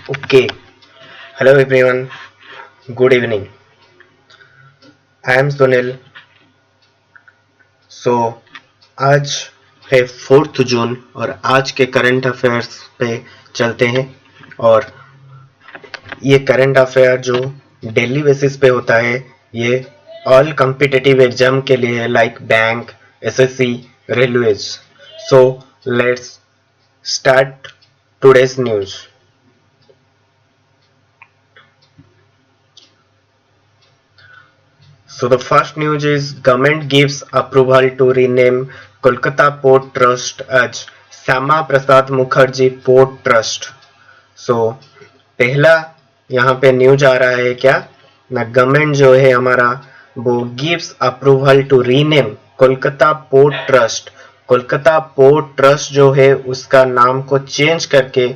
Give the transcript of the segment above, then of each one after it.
Okay. Hello everyone. Good evening. I am Sunil. So आज है 4th जून और आज के करंट अफेयर्स पे चलते हैं। और ये करंट अफेयर जो डेली बेसिस पे होता है, ये ऑल कॉम्पिटिटिव एग्जाम के लिए like bank, SSC, railways. So let's start today's news. So the first news is government gives approval to rename Kolkata Port Trust as Shyama Prasad Mukherjee port trust. So पहला यहाँ पे news आ रहा है क्या ना, गवर्नमेंट जो है हमारा वो gives approval to rename Kolkata port trust. Kolkata port trust जो है उसका नाम को चेंज करके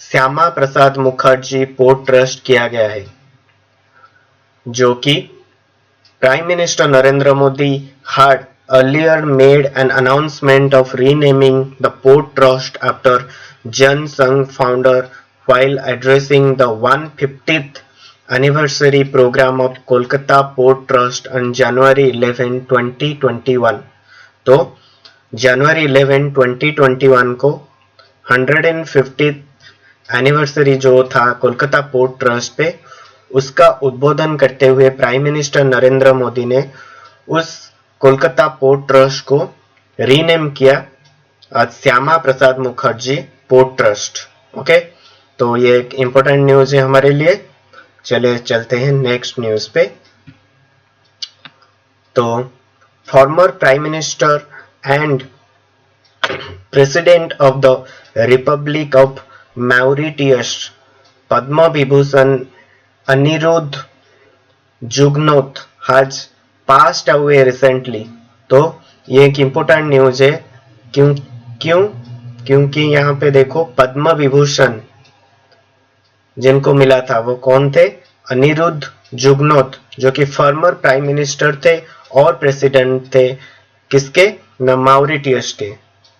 श्यामा प्रसाद मुखर्जी पोर्ट ट्रस्ट किया गया है, जो कि Prime Minister Narendra Modi had earlier made an announcement of renaming the Port Trust after Jan Sangh founder while addressing the 150th anniversary program of Kolkata Port Trust on January 11, 2021। तो जनवरी 11, 2021 को 150th anniversary जो था Kolkata port trust पे, उसका उद्बोधन करते हुए prime minister Narendra Modi ने उस कोलकाता पोर्ट ट्रस्ट को रीनेम किया Shyama Prasad Mukherjee port trust. Okay, तो ये एक इंपॉर्टेंट न्यूज है हमारे लिए। चले चलते हैं नेक्स्ट न्यूज पे। तो former prime minister and president of the republic of Mauritius Padma Vibhushan Anerood Jugnauth has passed away recently। तो ये एक इम्पोर्टेंट न्यूज है। क्योंकि यहाँ पे देखो पद्म विभूषण जिनको मिला था वो कौन थे? अनिरुद्ध जुगनौथ, जो कि फॉर्मर प्राइम मिनिस्टर थे और प्रेसिडेंट थे किसके? मॉरिटियस के।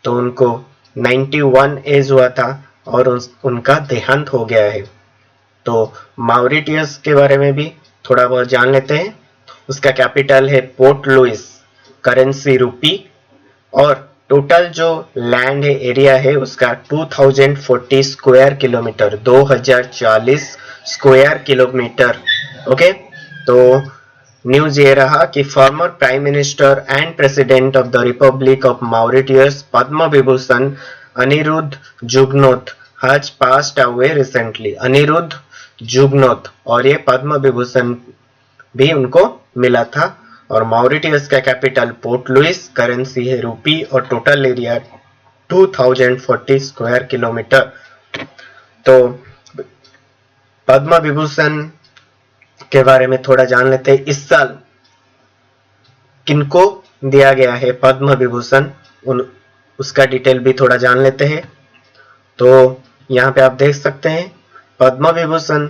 तो उनको 91 एज हुआ था और उनका देहांत हो गया है। तो मॉरिटियस के बारे में भी थोड़ा बहुत जान लेते हैं। उसका कैपिटल है पोर्ट लुइस, करेंसी रूपी, और टोटल जो लैंड है, एरिया है उसका 2040 square kilometre, 2040 square kilometre. Okay, तो न्यूज ये रहा कि former prime minister and president of the republic of Mauritius Padma Vibhushan Anerood Jugnauth has passed away recently. Anerood Jugnauth, और ये पद्म विभूषण भी उनको मिला था। और मॉरिटियस का कैपिटल पोर्ट लुइस, करेंसी है रूपी, और टोटल एरिया 2040 स्क्वायर किलोमीटर। तो पद्म विभूषण के बारे में थोड़ा जान लेते हैं। इस साल किनको दिया गया है पद्म विभूषण, उसका डिटेल भी थोड़ा जान लेते हैं। तो यहाँ पे आप देख सकते हैं पद्म विभूषण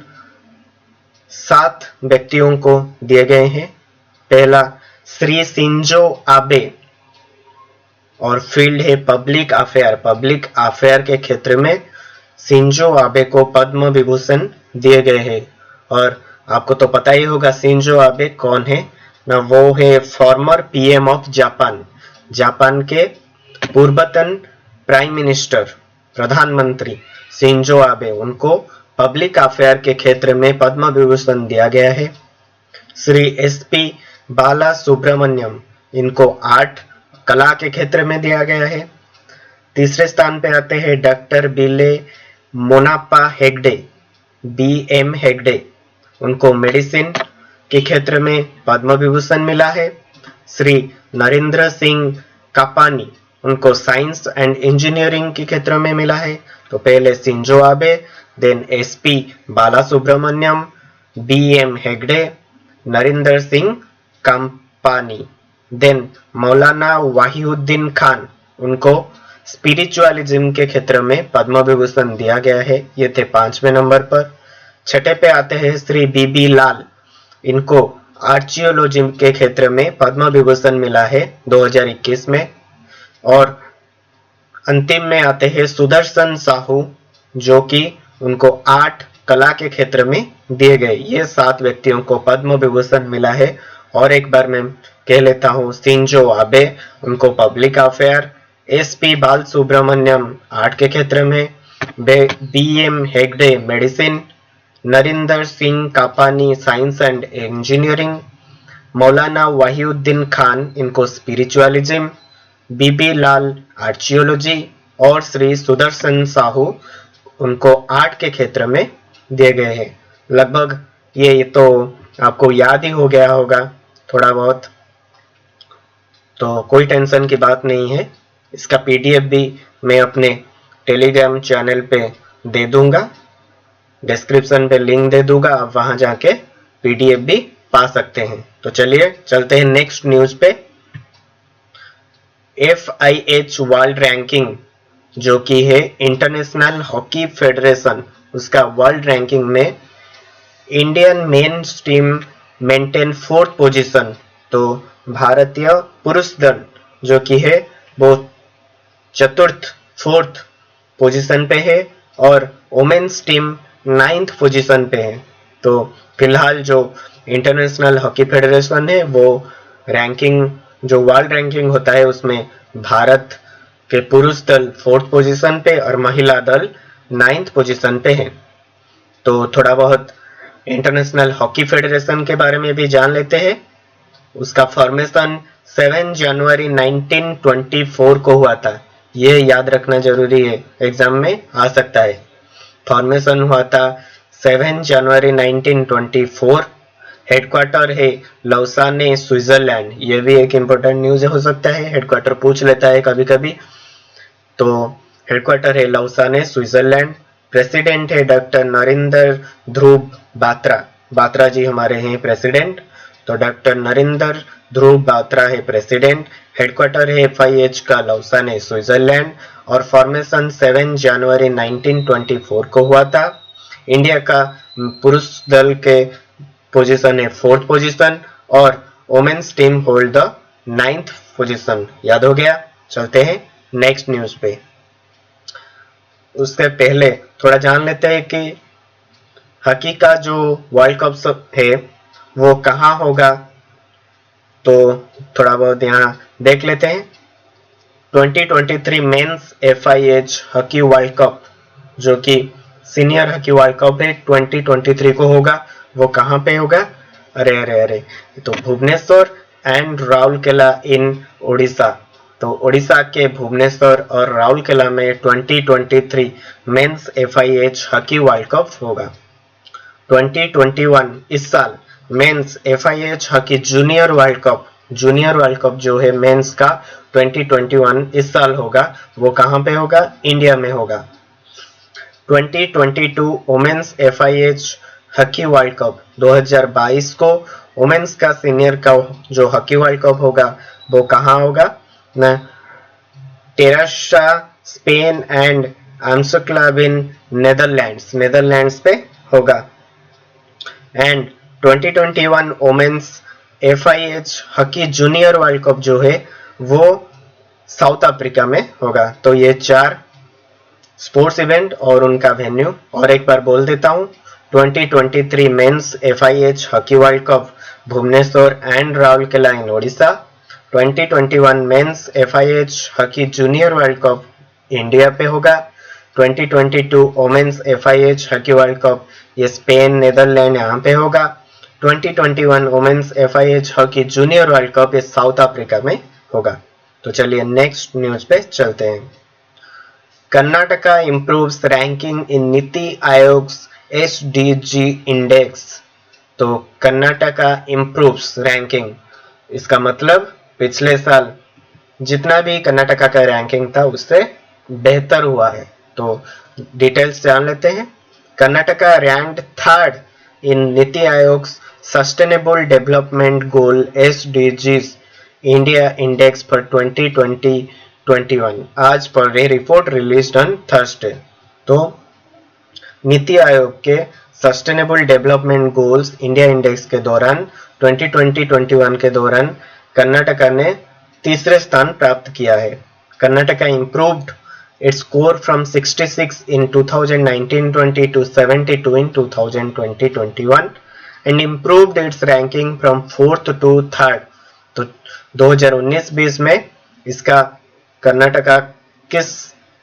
7 व्यक्तियों को दिए गए हैं। पहला श्री शिंजो आबे, और फील्ड है पब्लिक अफेयर। पब्लिक अफेयर के क्षेत्र में शिंजो आबे को पद्म विभूषण दिए गए हैं। और आपको तो पता ही होगा शिंजो आबे कौन है ना, वो है former PM of Japan. Japan के पूर्वतन प्राइम मिनिस्टर, प्रधानमंत्री शिंजो आबे, उनको पब्लिक अफेयर के क्षेत्र में पद्म विभूषण दिया गया है। श्री एसपी बाला सुब्रमण्यम, इनको आर्ट कला के क्षेत्र में दिया गया है। तीसरे स्थान पे आते हैं डॉक्टर बिले मोनापा हेगडे, बीएम हेगडे, उनको मेडिसिन के क्षेत्र में पद्म विभूषण मिला है। श्री नरेंद्र सिंह कापानी, उनको साइंस एंड इंजीनियरिंग के क्षेत्र में मिला है। तो पहले शिंजो आबे, देन एसपी बाला सुब्रमण्यम, बीएम हेगडे, नरेंद्र सिंह कापानी, देन मौलाना वाहिउद्दीन खान, उनको स्पिरिचुअलिज्म के क्षेत्र में पद्म विभूषण दिया गया है। ये थे 5वें नंबर पर। छठे पे आते हैं श्री बीबी लाल, इनको आर्चियोलॉजी के क्षेत्र में पद्म विभूषण मिला है 2021 में। और अंतिम में आते हैं सुदर्शन साहू, जो कि उनको आर्ट कला के क्षेत्र में दिए गए। ये 7 व्यक्तियों को पद्म विभूषण मिला है। और एक बार मैं कह लेता हूँ, शिंजो आबे उनको पब्लिक अफेयर, एसपी बाल सुब्रमण्यम आर्ट के क्षेत्र में, B M Hegde medicine, Narinder Singh Kapany science and engineering, Maulana Wahiduddin Khan इनको स्पिरिचुअलिज्म, बीबी लाल आर्चियोलॉजी और श्री सुदर्शन साहू उनको आर्ट के क्षेत्र में दिए गए हैं। लगभग ये तो आपको याद ही हो गया होगा थोड़ा बहुत, तो कोई टेंशन की बात नहीं है। इसका पीडीएफ भी मैं अपने टेलीग्राम चैनल पे दे दूंगा, डिस्क्रिप्शन पे लिंक दे दूंगा, आप वहां जाके पीडीएफ भी पा सकते हैं। तो चलिए चलते हैं नेक्स्ट न्यूज पे। FIH वर्ल्ड रैंकिंग जो कि है इंटरनेशनल हॉकी फेडरेशन, उसका वर्ल्ड रैंकिंग में Indian men's team maintain 4th position. तो भारतीय पुरुष दल जो कि है वो 4th पोजीशन पे है और वुमेन्स टीम 9th पोजीशन पे है। तो फिलहाल जो इंटरनेशनल हॉकी फेडरेशन है वो रैंकिंग, जो वर्ल्ड रैंकिंग होता है उसमें भारत के पुरुष दल 4th पोजीशन पे और महिला दल 9th पोजीशन पे है। तो थोड़ा बहुत इंटरनेशनल हॉकी फेडरेशन के बारे में भी जान लेते हैं। उसका फॉर्मेशन 7 जनवरी 1924 को हुआ था। ये याद रखना जरूरी है, एग्जाम में आ सकता है। फॉर्मेशन हुआ था 7 जनवरी 1924। हेडक्वार्टर है लौसाने स्विट्जरलैंड। ये भी एक इंपॉर्टेंट न्यूज हो सकता है, हेडक्वार्टर पूछ लेता है कभी कभी। तो हेडक्वार्टर है लौसाने स्विट्जरलैंड। प्रेसिडेंट है डॉक्टर नरेंद्र ध्रुव बात्रा। बात्रा जी हमारे हैं प्रेसिडेंट, तो डॉक्टर नरेंद्र ध्रुव बात्रा है प्रेसिडेंट। हेडक्वार्टर है FIH का लौसाने स्विट्जरलैंड और फॉर्मेशन 7 जनवरी 1924 को हुआ था। इंडिया का पुरुष दल के पोजीशन है 4th पोजीशन और women's team hold the 9th position. याद हो गया? चलते हैं नेक्स्ट न्यूज पे। उससे पहले थोड़ा जान लेते हैं कि हॉकी का जो वर्ल्ड कप है वो कहाँ होगा, तो थोड़ा बहुत यहाँ देख लेते हैं। 2023 men's FIH hockey world cup जो कि सीनियर हॉकी वर्ल्ड कप है 2023 को होगा। वो कहाँ पे होगा? अरे तो भुवनेश्वर एंड राउरकेला इन उड़ीसा। तो उड़ीसा के भुवनेश्वर और राउरकेला में 2023 men's FIH hockey world cup होगा। 2021 इस साल men's FIH hockey junior world cup जो है मेंस का 2021 इस साल होगा। वो कहाँ पे होगा? इंडिया में होगा। 2022 women's FIH hockey world cup 2022 को वुमेन्स का सीनियर का जो हॉकी वर्ल्ड कप होगा वो कहाँ होगा ना? Terrassa Spain and Amsterdam Netherlands पे होगा। And 2021 women's FIH hockey junior world cup जो है वो साउथ अफ्रीका में होगा। तो ये 4 स्पोर्ट्स इवेंट और उनका वेन्यू और एक बार बोल देता हूँ। 2023 men's FIH hockey world cup Bhubaneswar and Rourkela in Odisha. 2021 men's FIH hockey junior world cup India पे होगा। 2022 women's FIH hockey world cup ये स्पेन नेदरलैंड यहाँ पे होगा। 2021 women's FIH hockey junior world cup ये साउथ अफ्रीका में होगा। तो चलिए नेक्स्ट न्यूज पे चलते हैं। कर्नाटका इम्प्रूव्स रैंकिंग इन नीति आयोग्स SDG इंडेक्स। तो कर्नाटका इम्प्रूव्स रैंकिंग, इसका मतलब पिछले साल जितना भी कर्नाटका का रैंकिंग था उससे बेहतर हुआ है। तो डिटेल्स जान लेते हैं। Karnataka ranked 3rd in NITI Aayog sustainable development goal SDGs India index for 2020-21 आज पर ए रिपोर्ट रिलीज्ड ऑन थर्सडे। तो नीति आयोग के sustainable development goals India index के दौरान 2020-21 के दौरान कर्नाटका ने 3रे स्थान प्राप्त किया है। Karnataka improved its score from 66 in 2019-20 to 72 in 2020-21 and improved its ranking from 4th to 3rd. तो 2019-20 में इसका कर्नाटका किस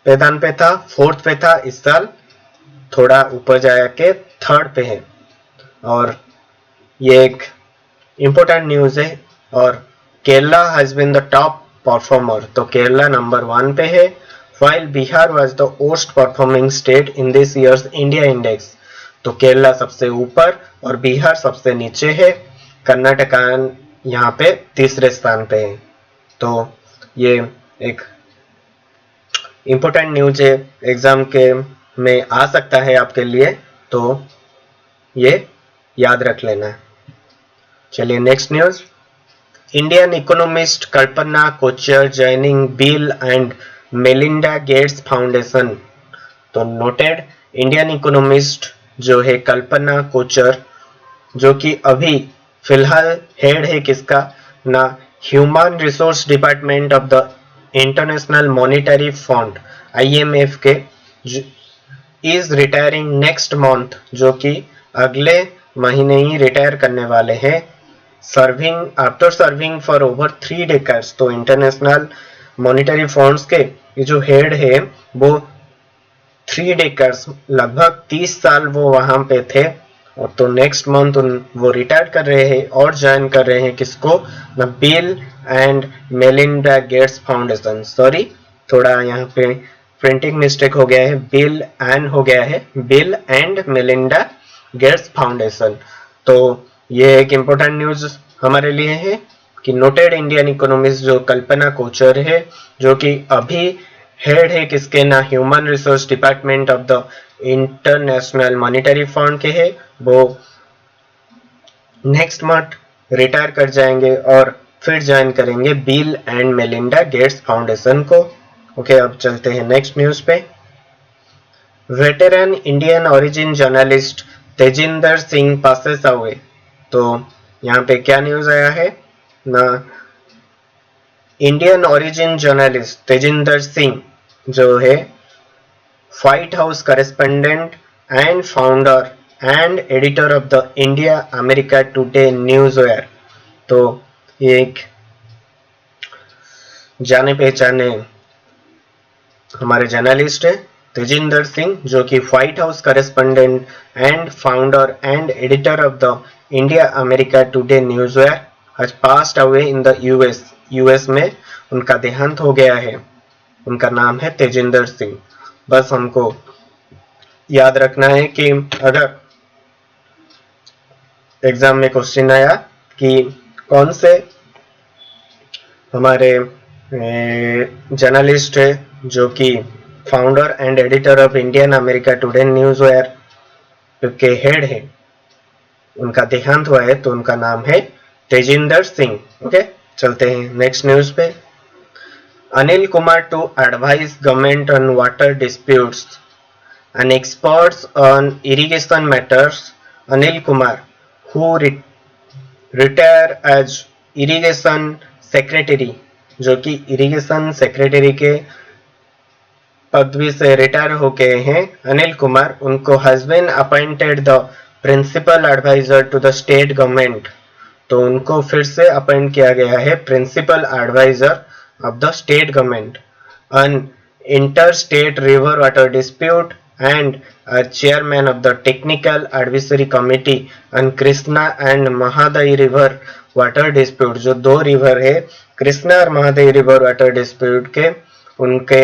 पैदान पे था? 4th पे था। इस साल थोड़ा ऊपर जाके 3rd पे है और ये एक इम्पोर्टेंट न्यूज है। और Kerala has been the top performer, तो केरला नंबर 1 पे है, while Bihar was the worst performing state in this years India index. तो केरला सबसे ऊपर और बिहार सबसे नीचे है, कर्नाटका यहाँ पे तीसरे स्थान पे है। तो ये एक इम्पोर्टेंट न्यूज है, एग्जाम के में आ सकता है आपके लिए, तो ये याद रख लेना। चलिए next news. Indian economist Kalpana Kochhar joining Bill and Melinda Gates foundation. तो नोटेड इंडियन इकोनॉमिस्ट जो है कल्पना कोचर, जो कि अभी फिलहाल हेड है किसका ना, human resource department of the international monetary fund IMF के, इज रिटायरिंग नेक्स्ट मंथ, जो कि अगले महीने ही रिटायर करने वाले हैं। After serving for over 3 decades. तो इंटरनेशनल मॉनिटरी फंड्स के ये जो हेड है वो 3 डेकेड्स, लगभग 30 साल वो वहां पे थे। और तो नेक्स्ट मंथ वो रिटायर कर रहे हैं और ज्वाइन कर रहे हैं किसको ना, bill and Melinda Gates foundation. Sorry, थोड़ा यहाँ पे प्रिंटिंग मिस्टेक हो गया है, बिल एंड हो गया है, bill and Melinda Gates foundation. तो ये एक इम्पोर्टेंट न्यूज हमारे लिए है कि नोटेड इंडियन इकोनॉमिस्ट जो कल्पना कोचर है, जो कि अभी हेड है किसके ना, human resource department of the international monetary fund के है, वो नेक्स्ट मंथ रिटायर कर जाएंगे और फिर ज्वाइन करेंगे Bill and Melinda Gates foundation को। ओके, अब चलते हैं नेक्स्ट न्यूज पे। Veteran Indian origin journalist Tejinder Singh passes away. तो यहाँ पे क्या न्यूज आया है ना, Indian origin journalist Tejinder Singh जो है White House correspondent and founder and editor of the India America Today news wire. तो ये एक जाने पहचाने हमारे जर्नलिस्ट है तेजिंदर सिंह, जो कि White House correspondent and founder and editor of the India America Today news wire has passed away in the US में उनका देहांत हो गया है। उनका नाम है तेजिंदर सिंह। बस हमको याद रखना है कि अगर एग्जाम में क्वेश्चन आया कि कौन से हमारे जर्नलिस्ट है जो कि founder and editor of Indian America Today news wire के हेड है, उनका देहांत हुआ है, तो उनका नाम है तेजिंदर सिंह। ओके, चलते हैं नेक्स्ट न्यूज पे। Anil Kumar to advise government on water disputes and experts on irrigation matters. Anil Kumar who retire as irrigation secretary, जो कि इरिगेशन सेक्रेटरी के पदवी से रिटायर हो गए हैं अनिल कुमार, उनको has been appointed the principal advisor to the state government. तो उनको फिर से अपॉइंट किया गया है principal advisor of the state government on inter state river water dispute and chairman of the technical advisory committee on Krishna and Mahadayi river water dispute. जो 2 river है, कृष्णा और महादई रिवर वाटर डिस्प्यूट के, उनके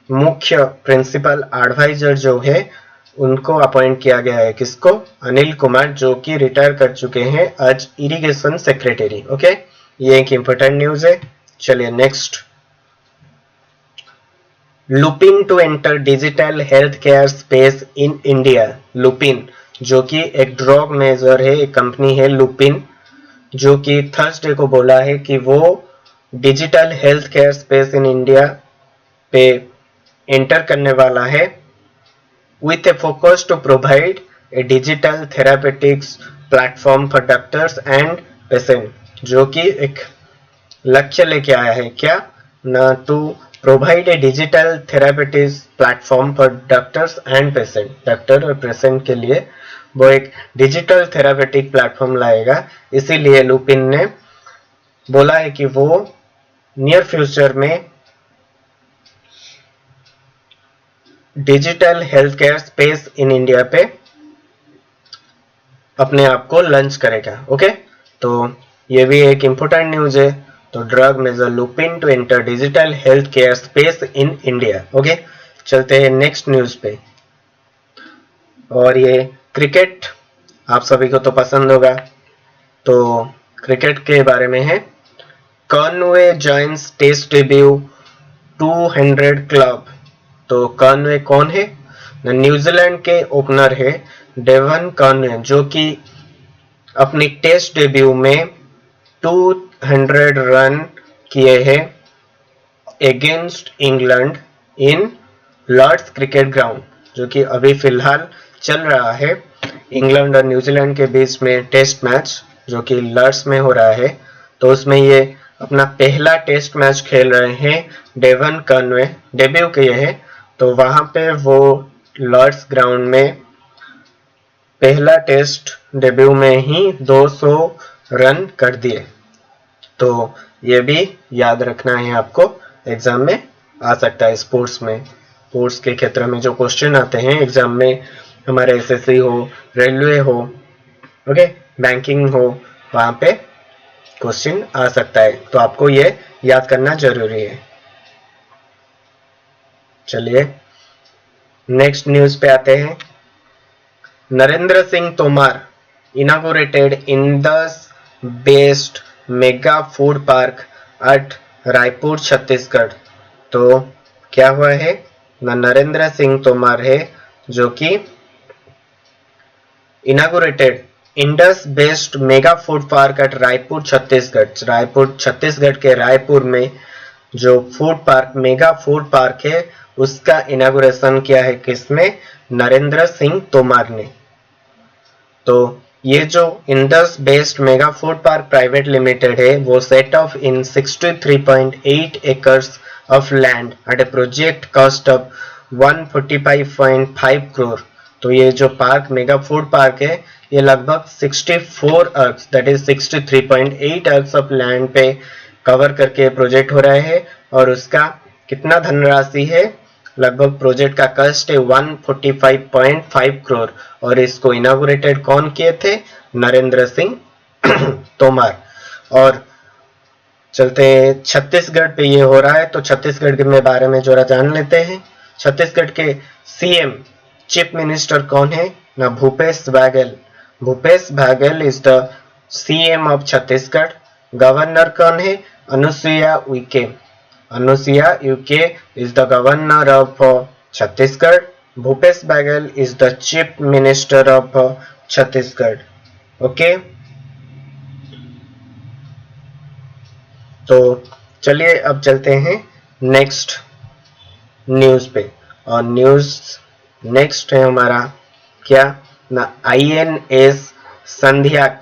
मुख्य प्रिंसिपल एडवाइजर जो है उनको अपॉइंट किया गया है किसको, अनिल कुमार, जो कि रिटायर कर चुके हैं एज इरिगेशन सेक्रेटरी। ओके, ये एक इंपॉर्टेंट न्यूज है। चलिए next. Lupin to enter digital health care space in India. Lupin जो कि एक ड्रग मेजर है, एक कंपनी है लुपिन, जो कि थर्सडे को बोला है कि वो digital health care space in India पे एंटर करने वाला है with a focus to provide a digital therapeutics platform for doctors and patient, जो कि एक लक्ष्य लेके आया है क्या ना, to provide a digital therapeutics platform for doctors and patient. Doctor और पेशेंट के लिए वो एक डिजिटल थेरापेटिक प्लेटफॉर्म लाएगा, इसीलिए लुपिन ने बोला है कि वो नियर फ्यूचर में digital health care space in India पे अपने आप को लॉन्च करेगा। ओके, तो ये भी एक इंपॉर्टेंट न्यूज है। तो drug major Lupin to enter digital health care space in India. Okay, चलते हैं नेक्स्ट न्यूज पे। और ये क्रिकेट आप सभी को तो पसंद होगा, तो क्रिकेट के बारे में है। Conway joins test debut 200 club. तो कॉनवे कौन है? न्यूजीलैंड के ओपनर है डेवन कॉनवे, जो कि अपनी टेस्ट डेब्यू में 200 रन किए हैं against England in Lord's cricket ground, जो कि अभी फिलहाल चल रहा है इंग्लैंड और न्यूजीलैंड के बीच में टेस्ट मैच, जो कि लॉर्ड्स में हो रहा है। तो उसमें ये अपना पहला टेस्ट मैच खेल रहे हैं। डेवन कॉनवे डेब्यू किए हैं, तो वहां पे वो लॉर्ड्स ग्राउंड में पहला टेस्ट डेब्यू में ही 200 रन कर दिए। तो ये भी याद रखना है आपको, एग्जाम में आ सकता है। स्पोर्ट्स में, स्पोर्ट्स के क्षेत्र में जो क्वेश्चन आते हैं एग्जाम में, हमारे एसएससी हो, रेलवे हो, ओके, बैंकिंग हो, वहां पे क्वेश्चन आ सकता है, तो आपको ये याद करना जरूरी है। चलिए नेक्स्ट न्यूज पे आते हैं। Narendra Singh Tomar inaugurated Indus based mega food park at Raipur Chhattisgarh. तो क्या हुआ है? नरेंद्र सिंह तोमर है जो कि inaugurated Indus based mega food park at Raipur Chhattisgarh. Raipur Chhattisgarh के रायपुर में जो food park, mega food park है, उसका इनागुरेशन किया है किसने? नरेंद्र सिंह तोमर ने। तो ये जो Indus based mega food park private limited है, वो set of in 63.8 acres of land at A project cost of 145.5 crore. तो ये जो पार्क, मेगा फूड पार्क है, ये लगभग 64 अर्ब्स, दैट इज 63.8 अर्ब्स ऑफ लैंड पे कवर करके प्रोजेक्ट हो रहा है। और उसका कितना धनराशि है? लगभग प्रोजेक्ट का कॉस्ट है 145.5 करोड़। और इसको इनॉग्रेटेड कौन किए थे? नरेंद्र सिंह तोमर। और चलते छत्तीसगढ़ पे ये हो रहा है, तो छत्तीसगढ़ के बारे में जरा जान लेते हैं। छत्तीसगढ़ के सीएम, चीफ मिनिस्टर कौन है? ना Bhupesh Baghel. Bhupesh Baghel is the CM of Chhattisgarh. Governor कौन है? Anusuiya Uikey. Anusuiya Uikey is the governor of Chhattisgarh. Bhupesh Baghel is the chief minister of Chhattisgarh. Okay, तो चलिए अब चलते हैं नेक्स्ट न्यूज पे। और न्यूज नेक्स्ट है हमारा क्या ना, INS Sandhayak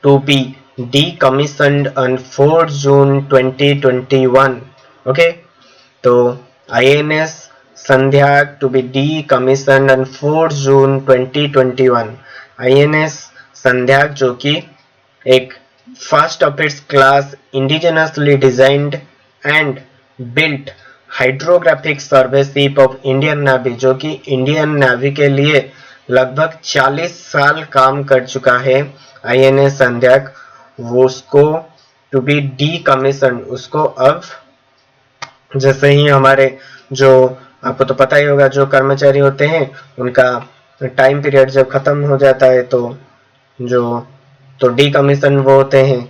to be decommissioned on 4 June 2021। ओके, तो INS Sandhayak to be decommissioned on 4 June 2021। INS Sandhayak जो कि एक first of its class indigenously designed and built hydrographic survey ship of Indian navy, जो कि इंडियन नेवी के लिए लगभग 40 साल काम कर चुका है INS संध्याक। वो उसको टू बी decommissioned, उसको अब जैसे ही हमारे जो, आपको तो पता ही होगा, जो कर्मचारी होते हैं उनका टाइम पीरियड जब खत्म हो जाता है तो decommission वो होते हैं।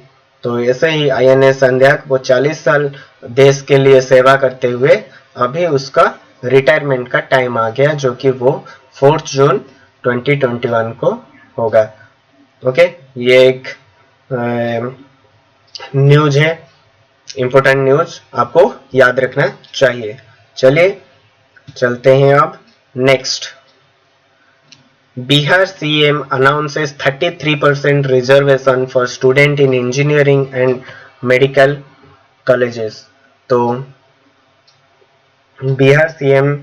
तो ऐसे ही INS संध्याक वो 40 साल देश के लिए सेवा करते हुए अभी उसका रिटायरमेंट का टाइम आ गया, जो कि वो 4 जून 2021 को होगा। ओके, ये एक न्यूज है, इंपॉर्टेंट न्यूज, आपको याद रखना चाहिए। चलिए चलते हैं अब next. Bihar CM announces 33% reservation for student in engineering and medical colleges। तो बिहार सीएम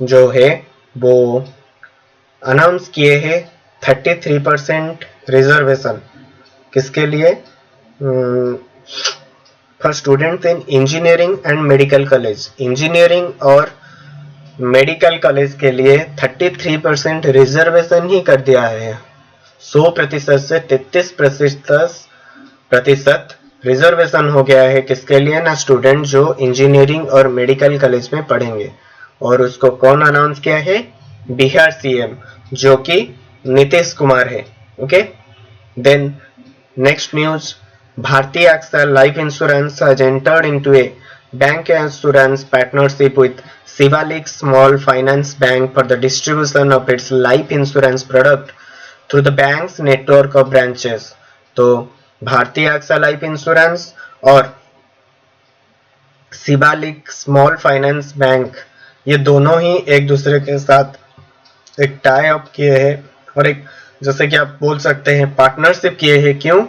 जो है वो अनाउंस किए हैं 33% रिजर्वेशन। किसके लिए? For students in engineering and medical college. Engineering और मेडिकल कॉलेज के लिए 33% रिजर्वेशन ही कर दिया है। 100% से 33% रिजर्वेशन हो गया है। किसके लिए? ना स्टूडेंट जो इंजीनियरिंग और मेडिकल कॉलेज में पढ़ेंगे। और उसको कौन अनाउंस किया है? बिहार सीएम, जो कि नीतीश कुमार है। Okay, then next news, Bharti AXA Life Insurance has entered into a bank insurance partnership with Shivalik Small Finance Bank for the distribution of its life insurance product through the bank's network of branches। तो भारतीय AXA life insurance और Shivalik small finance bank, ये दोनों ही एक दूसरे के साथ एक टाई अप किए हैं और एक, जैसे कि आप बोल सकते हैं, पार्टनरशिप किए हैं। क्यों?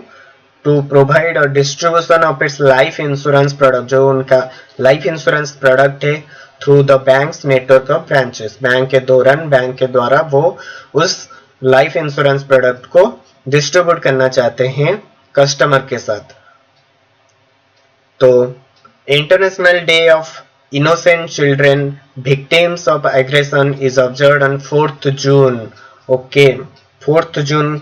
टू प्रोवाइड और distribution of its life insurance product, जो उनका लाइफ इंश्योरेंस प्रोडक्ट है, through the banks network of branches. Bank के दौरान, बैंक के द्वारा वो उस लाइफ इंश्योरेंस प्रोडक्ट को डिस्ट्रीब्यूट करना चाहते हैं कस्टमर के साथ। तो international day of innocent children victims of aggression is observed on 4th June. Okay, 4th जून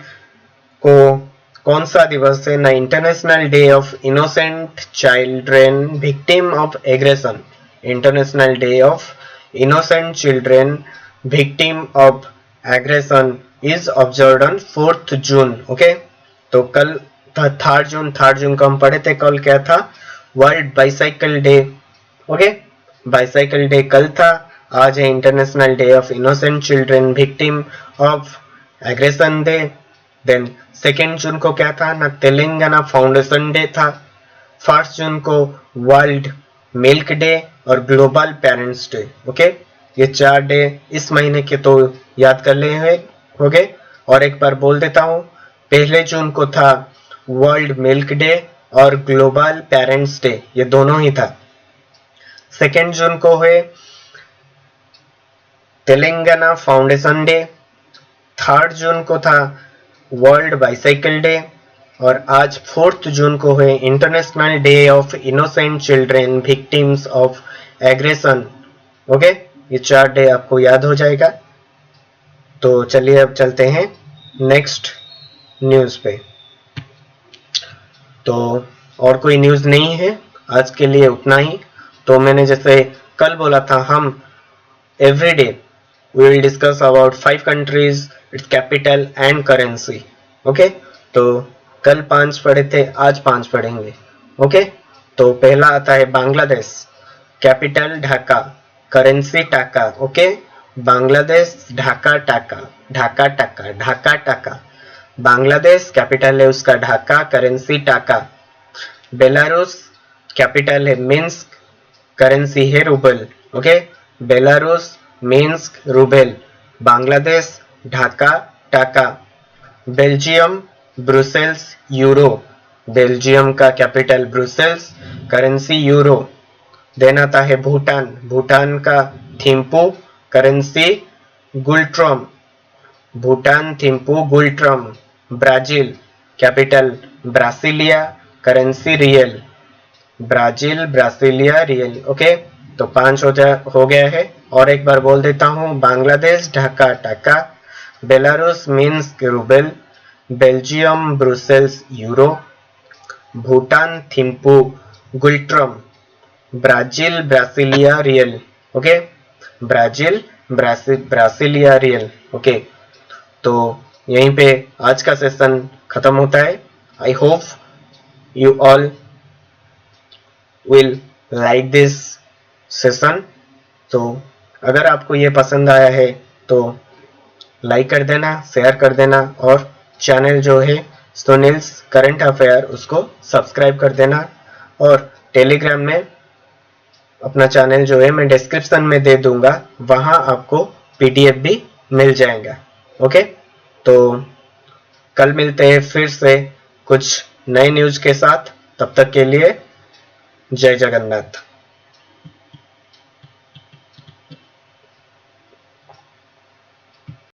को कौन सा दिवस है? ना international day of innocent children victim of aggression. International day of innocent children victim of aggression is observed on 4th June. Okay, तो कल था 3rd जून। 3rd जून को हम पढ़े थे, कल क्या था? World bicycle day. Okay, bicycle day कल था। आज है international day of innocent children victim of aggression day. Then 2nd जून को क्या था? ना तेलंगाना फाउंडेशन डे था। 1st जून को वर्ल्ड मिल्क डे और ग्लोबल पेरेंट्स डे। ओके, ये 4 डे इस महीने के तो याद कर ले हो गए। और एक बार बोल देता हूँ, 1 जून को था वर्ल्ड मिल्क डे और ग्लोबल पेरेंट्स डे, ये दोनों ही था। 2nd जून को है तेलंगाना फाउंडेशन डे। 3rd जून को था वर्ल्ड बाइसाइकिल डे और आज 4th जून को है international day of innocent children victims of aggression. Okay, ये 4 डे आपको याद हो जाएगा। तो चलिए अब चलते हैं नेक्स्ट न्यूज पे। तो और कोई न्यूज नहीं है आज के लिए, उतना ही। तो मैंने जैसे कल बोला था, हम every day we will discuss about 5 countries, its capital and currency। Okay, तो कल 5 पढ़े थे, आज 5 पढ़ेंगे। ओके, तो पहला आता है Bangladesh, capital Dhaka, currency taka. Okay, Bangladesh, Dhaka taka, Dhaka taka, Dhaka taka. Bangladesh capital है उसका Dhaka, currency taka. Belarus capital है मिन्स्क, करेंसी है rouble. Okay, Belarus, Minsk, rouble. Bangladesh, Dhaka taka. Belgium, Brussels, euro. Belgium का capital Brussels, currency euro. Then आता है भूटान, भूटान का Thimphu, currency ngultrum. Bhutan, Thimphu, ngultrum. Brazil capital Brasilia, currency real. Brazil, Brasilia, real. Okay, तो 5 हो गया है। और एक बार बोल देता हूँ, Bangladesh, Dhaka taka. Belarus, Minsk, rouble. Belgium, Brussels, euro. Bhutan, Thimphu, ngultrum. Brazil, Brasilia, real. Okay, Brazil, Brasilia, real. Okay, तो यहीं पे आज का सेशन खत्म होता है। I hope you all will like this session. तो अगर आपको ये पसंद आया है तो लाइक कर देना, शेयर कर देना और चैनल जो है सुनील्स करंट अफेयर उसको सब्सक्राइब कर देना। और टेलीग्राम में अपना चैनल जो है मैं डिस्क्रिप्शन में दे दूंगा, वहां आपको पीडीएफ भी मिल जाएगा। ओके, तो कल मिलते हैं फिर से कुछ नए न्यूज के साथ। तब तक के लिए जय जगन्नाथ।